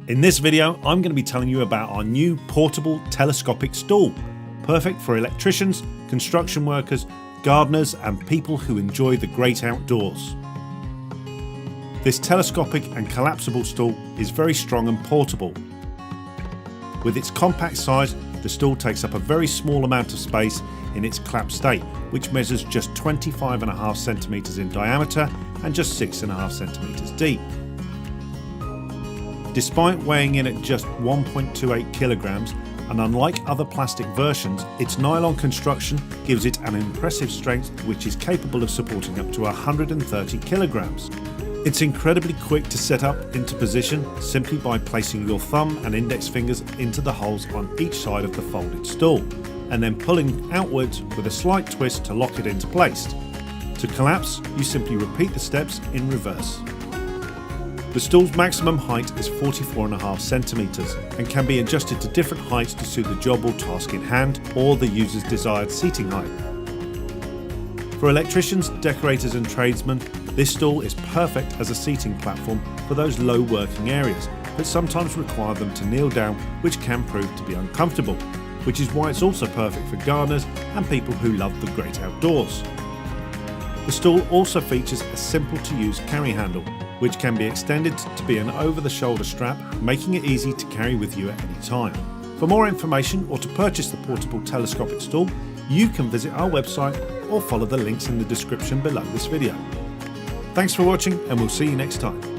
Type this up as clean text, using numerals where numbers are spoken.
In this video, I'm going to be telling you about our new portable telescopic stool, perfect for electricians, construction workers, gardeners and people who enjoy the great outdoors. This telescopic and collapsible stool is very strong and portable. With its compact size, the stool takes up a very small amount of space in its collapsed state, which measures just 25.5 centimeters in diameter and just 6.5 centimeters deep. Despite weighing in at just 1.28 kilograms, and unlike other plastic versions, its nylon construction gives it an impressive strength which is capable of supporting up to 130 kilograms. It's incredibly quick to set up into position simply by placing your thumb and index fingers into the holes on each side of the folded stool, and then pulling outwards with a slight twist to lock it into place. To collapse, you simply repeat the steps in reverse. The stool's maximum height is 44.5 centimeters and can be adjusted to different heights to suit the job or task in hand or the user's desired seating height. For electricians, decorators and tradesmen, this stool is perfect as a seating platform for those low working areas, but sometimes require them to kneel down, which can prove to be uncomfortable, which is why it's also perfect for gardeners and people who love the great outdoors. The stool also features a simple to use carry handle, which can be extended to be an over-the-shoulder strap, making it easy to carry with you at any time. For more information or to purchase the portable telescopic stool, you can visit our website or follow the links in the description below this video. Thanks for watching, and we'll see you next time.